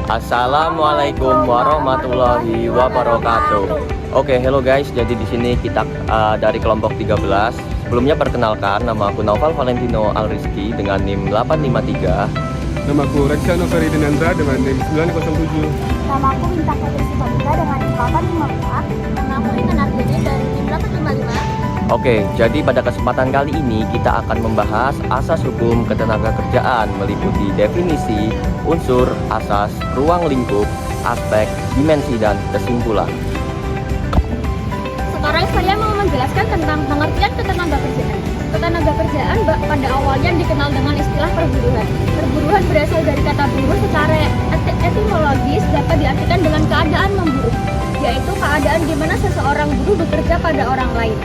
Assalamualaikum warahmatullahi wabarakatuh. Oke, hello guys. Jadi di sini kita dari kelompok 13. Sebelumnya perkenalkan, nama aku Naufal Valentino Alrizky dengan NIM 853. Nama aku Reksano Feridinandra dengan NIM 907. Nama aku Minta Fitri Sifabita dengan NIM 854. Nama aku Intan Ardini dari NIM 855. Oke, jadi pada kesempatan kali ini kita akan membahas asas hukum ketenagakerjaan meliputi definisi, unsur, asas, ruang lingkup, aspek, dimensi, dan kesimpulan. Sekarang saya mau menjelaskan tentang pengertian ketenagakerjaan. Ketenagakerjaan pada awalnya dikenal dengan istilah perburuhan. Perburuhan berasal dari kata buruh. Secara etimologis dapat diartikan dengan keadaan memburuh, yaitu keadaan di mana seseorang buruh bekerja pada orang lain.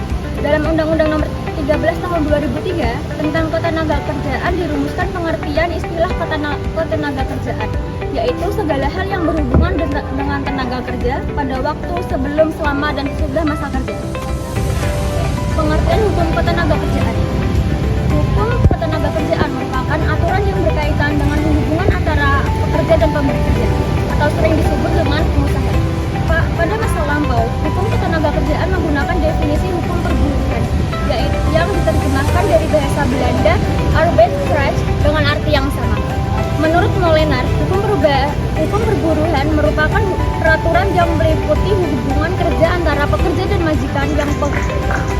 Dalam Undang-Undang Nomor 13 Tahun 2003 tentang ketenagakerjaan dirumuskan pengertian istilah ketenagakerjaan, yaitu segala hal yang berhubungan dengan tenaga kerja pada waktu sebelum, selama, dan sesudah masa kerja. Pengertian hukum ketenagakerjaan. Hukum ketenagakerjaan merupakan aturan yang berkaitan dengan hubungan antara pekerja dan pemberi kerja, atau sering disebut dengan pengusaha. Pada masa lampau, hukum ketenagakerjaan menggunakan definisi hukum perburuhan, yaitu yang diterjemahkan dari bahasa Belanda arbeidsrecht dengan arti yang sama. Menurut Molenaar, hukum perburuhan merupakan peraturan yang meliputi hubungan kerja antara pekerja dan majikan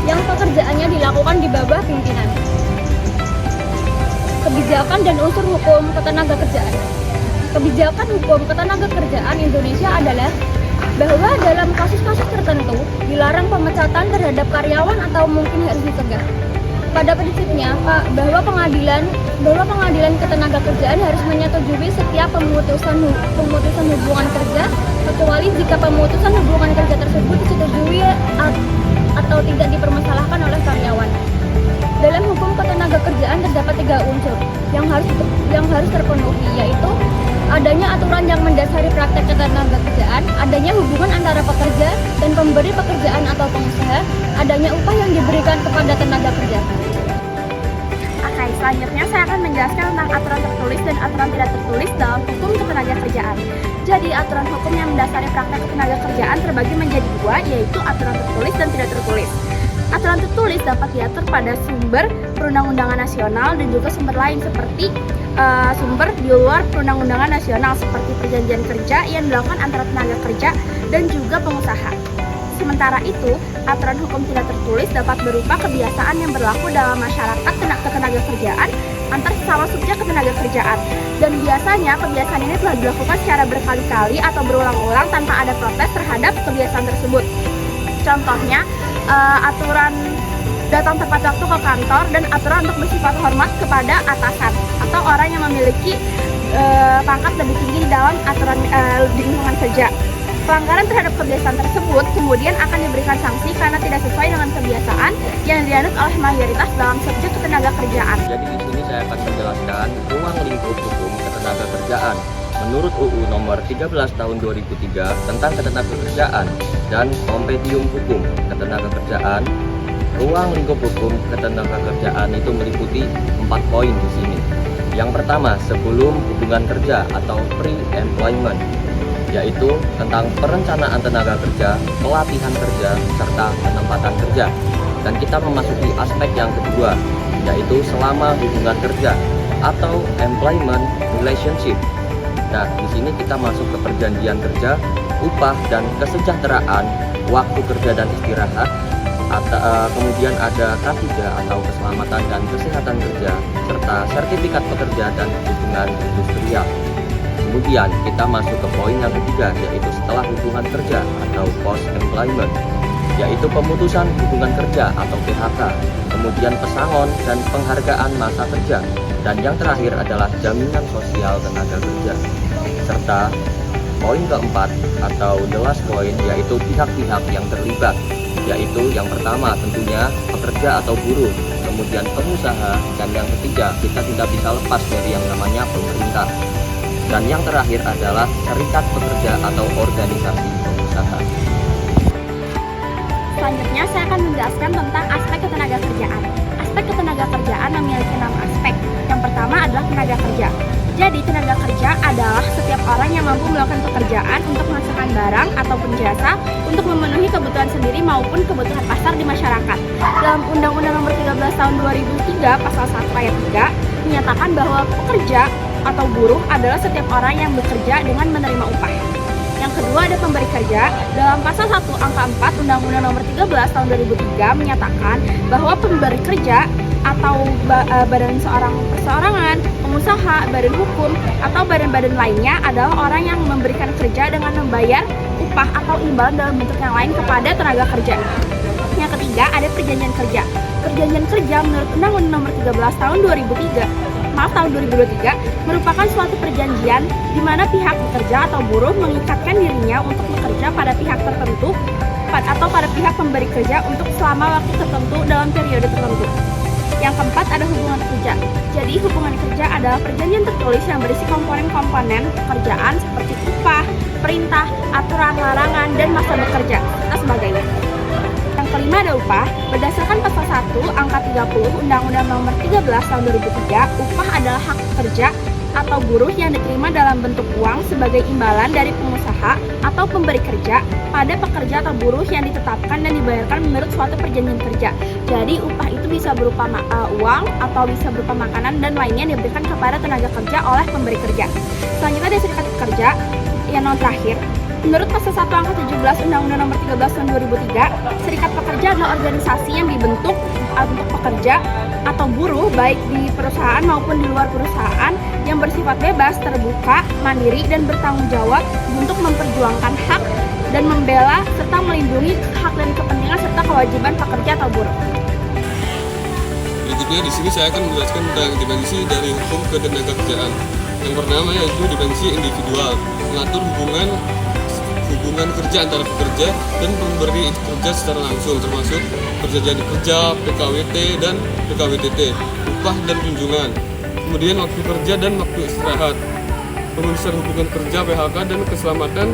yang pekerjaannya dilakukan di bawah pimpinan. Kebijakan dan unsur hukum ketenagakerjaan. Kebijakan hukum ketenagakerjaan Indonesia adalah bahwa dalam kasus-kasus tertentu dilarang pemecatan terhadap karyawan atau mungkin harus dicegah. Pada prinsipnya, bahwa pengadilan ketenagakerjaan harus menyetujui setiap pemutusan hubungan kerja, kecuali jika pemutusan hubungan kerja tersebut disetujui atau tidak dipermasalahkan oleh karyawan. Dalam hukum ketenagakerjaan terdapat 3 unsur yang harus terpenuhi, yaitu adanya aturan yang mendasari praktek ketenagakerjaan, adanya hubungan antara pekerja dan pemberi pekerjaan atau pengusaha, adanya upah yang diberikan kepada tenaga kerja. Oke, selanjutnya saya akan menjelaskan tentang aturan tertulis dan aturan tidak tertulis dalam hukum ketenagakerjaan. Jadi, aturan hukum yang mendasari praktek ketenagakerjaan terbagi menjadi 2, yaitu aturan tertulis dan tidak tertulis. Aturan tertulis dapat diatur pada sumber perundang-undangan nasional dan juga sumber lain seperti sumber di luar perundang-undangan nasional seperti perjanjian kerja yang dilakukan antara tenaga kerja dan juga pengusaha. Sementara itu, aturan hukum tidak tertulis dapat berupa kebiasaan yang berlaku dalam masyarakat ketenagakerjaan antar sesama subjek ketenagakerjaan, dan biasanya kebiasaan ini telah dilakukan secara berkali-kali atau berulang-ulang tanpa ada protes terhadap kebiasaan tersebut. Contohnya, aturan datang tepat waktu ke kantor dan aturan untuk bersifat hormat kepada atasan atau orang yang memiliki pangkat lebih tinggi di dalam aturan di lingkungan kerja. Pelanggaran terhadap kebiasaan tersebut kemudian akan diberikan sanksi karena tidak sesuai dengan kebiasaan yang dianut oleh mayoritas dalam subjek ketenagakerjaan. Jadi di sini saya akan menjelaskan ruang lingkup hukum ketenagakerjaan. Menurut UU Nomor 13 Tahun 2003 tentang ketenagakerjaan dan Kompendium Hukum Ketenagakerjaan, ruang lingkup hukum ketenagakerjaan itu meliputi 4 poin di sini. Yang pertama, sebelum hubungan kerja atau pre-employment, yaitu tentang perencanaan tenaga kerja, pelatihan kerja, serta penempatan kerja. Dan kita memasuki aspek yang kedua, yaitu selama hubungan kerja atau employment relationship. Nah, di sini kita masuk ke perjanjian kerja, upah dan kesejahteraan, waktu kerja dan istirahat, kemudian ada K3 atau keselamatan dan kesehatan kerja, serta sertifikat pekerja dan hubungan industrial. Kemudian kita masuk ke poin yang ketiga, yaitu setelah hubungan kerja atau post employment, yaitu pemutusan hubungan kerja atau PHK, kemudian pesangon dan penghargaan masa kerja, dan yang terakhir adalah jaminan sosial tenaga kerja. Serta poin keempat atau the last point, yaitu pihak-pihak yang terlibat, yaitu yang pertama tentunya pekerja atau buruh, kemudian pengusaha, dan yang ketiga kita tidak bisa lepas dari yang namanya pemerintah. Dan yang terakhir adalah serikat pekerja atau organisasi pengusaha. Selanjutnya saya akan menjelaskan tentang aspek ketenagakerjaan. Aspek ketenagakerjaan memiliki 6 aspek. Yang pertama adalah tenaga kerja. Jadi, tenaga kerja adalah setiap orang yang mampu melakukan pekerjaan untuk menghasilkan barang ataupun jasa untuk memenuhi kebutuhan sendiri maupun kebutuhan pasar di masyarakat. Dalam Undang-Undang Nomor 13 Tahun 2003 Pasal 1 Ayat 3 menyatakan bahwa pekerja atau buruh adalah setiap orang yang bekerja dengan menerima upah. Yang kedua ada pemberi kerja. Dalam Pasal 1 Angka 4 Undang-Undang Nomor 13 Tahun 2003 menyatakan bahwa pemberi kerja atau badan seorang perseorangan, pengusaha, badan hukum, atau badan-badan lainnya adalah orang yang memberikan kerja dengan membayar upah atau imbalan dalam bentuk yang lain kepada tenaga kerja. Yang ketiga ada perjanjian kerja. Perjanjian kerja menurut Undang-Undang Nomor 13 Tahun 2003 merupakan suatu perjanjian di mana pihak pekerja atau buruh mengikatkan dirinya untuk bekerja pada pihak tertentu atau pada pihak pemberi kerja untuk selama waktu tertentu dalam periode tertentu. Yang keempat ada hubungan kerja. Jadi hubungan kerja adalah perjanjian tertulis yang berisi komponen-komponen pekerjaan seperti upah, perintah, aturan, larangan, dan masa bekerja, dan sebagainya. Yang kelima ada upah. Berdasarkan Pasal 1 Angka 30 Undang-Undang Nomor 13 Tahun 2003, upah adalah hak pekerja atau buruh yang diterima dalam bentuk uang sebagai imbalan dari pengusaha atau pemberi kerja pada pekerja atau buruh yang ditetapkan dan dibayarkan menurut suatu perjanjian kerja. Jadi upah itu bisa berupa uang atau bisa berupa makanan dan lainnya yang diberikan kepada tenaga kerja oleh pemberi kerja. Selanjutnya ada serikat pekerja yang terakhir. Menurut Pasal 1 Angka 17 Undang-Undang Nomor 13 Tahun 2003, serikat pekerja adalah organisasi yang dibentuk untuk pekerja atau buruh baik di perusahaan maupun di luar perusahaan yang bersifat bebas, terbuka, mandiri, dan bertanggung jawab untuk memperjuangkan hak dan membela serta melindungi hak dan kepentingan serta kewajiban pekerja atau buruh. Berikutnya di sini saya akan menjelaskan tentang dimensi dari hukum ketenagakerjaan. Yang pertama yaitu dimensi individual, mengatur hubungan kerja antara pekerja dan pemberi kerja secara langsung, termasuk perjanjian kerja, PKWT dan PKWTT, upah dan tunjangan. Kemudian waktu kerja dan waktu istirahat, pemenuhan hubungan kerja, PHK, dan keselamatan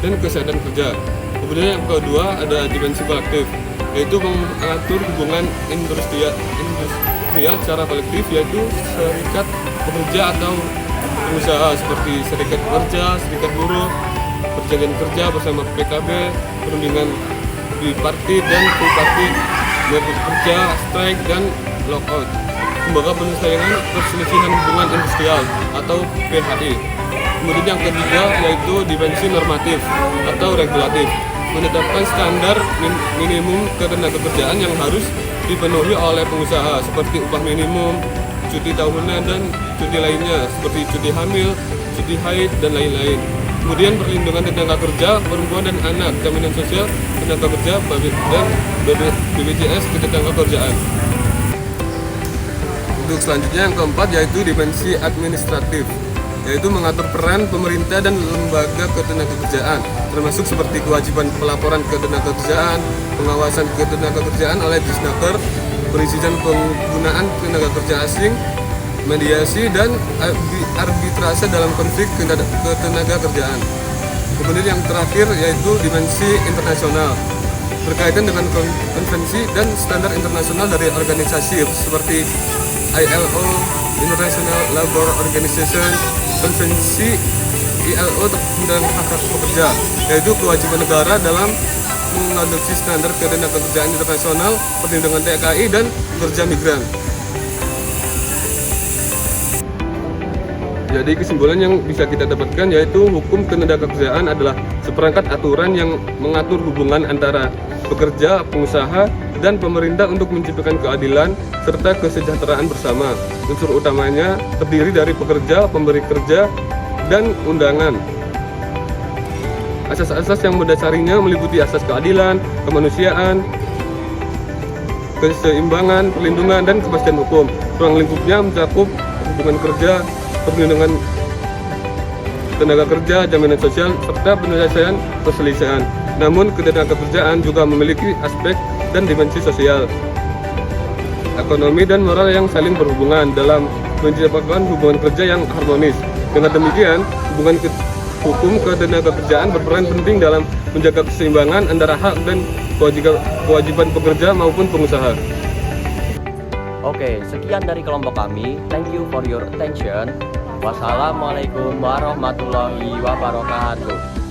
dan kesehatan kerja. Kemudian yang kedua ada dimensi kolektif, yaitu mengatur hubungan industrial secara kolektif, yaitu serikat pekerja atau pengusaha seperti serikat pekerja, serikat buruh, perjanjian kerja bersama PKB, perundingan bipartit dan tripartit, media kerja, strike, dan lockout, lembaga penyelesaian perselisihan hubungan industrial atau PHI. Kemudian yang ketiga yaitu dimensi normatif atau regulatif, menetapkan standar minimum ketenagakerjaan yang harus dipenuhi oleh pengusaha seperti upah minimum, cuti tahunan, dan cuti lainnya seperti cuti hamil, cuti haid, dan lain-lain. Kemudian perlindungan tenaga kerja, perempuan dan anak, jaminan sosial tenaga kerja, dan BPJS ketenagakerjaan. Untuk selanjutnya yang keempat yaitu dimensi administratif, yaitu mengatur peran pemerintah dan lembaga ketenagakerjaan, termasuk seperti kewajiban pelaporan ketenagakerjaan, pengawasan ketenagakerjaan oleh Disnaker, perizinan penggunaan tenaga kerja asing, mediasi, dan arbitrase dalam konflik ketenagakerjaan. Kemudian yang terakhir yaitu dimensi internasional, berkaitan dengan konvensi dan standar internasional dari organisasi seperti ILO, International Labour Organization, konvensi ILO tentang hak pekerja, yaitu kewajiban negara dalam mengadopsi standar ketenagakerjaan internasional, perlindungan TKI, dan pekerja migran. Jadi kesimpulan yang bisa kita dapatkan yaitu hukum ketenagakerjaan adalah seperangkat aturan yang mengatur hubungan antara pekerja, pengusaha, dan pemerintah untuk menciptakan keadilan serta kesejahteraan bersama. Unsur utamanya terdiri dari pekerja, pemberi kerja, dan undangan. Asas-asas yang mendasarinya meliputi asas keadilan, kemanusiaan, keseimbangan, perlindungan, dan kepastian hukum. Ruang lingkupnya mencakup hubungan kerja, perlindungan tenaga kerja, jaminan sosial, serta penyelesaian perselisihan. Namun, ketenagakerjaan juga memiliki aspek dan dimensi sosial, ekonomi, dan moral yang saling berhubungan dalam menciptakan hubungan kerja yang harmonis. Dengan demikian, hukum ketenagakerjaan berperan penting dalam menjaga keseimbangan antara hak dan kewajiban pekerja maupun pengusaha. Oke, sekian dari kelompok kami. Thank you for your attention. Wassalamualaikum warahmatullahi wabarakatuh.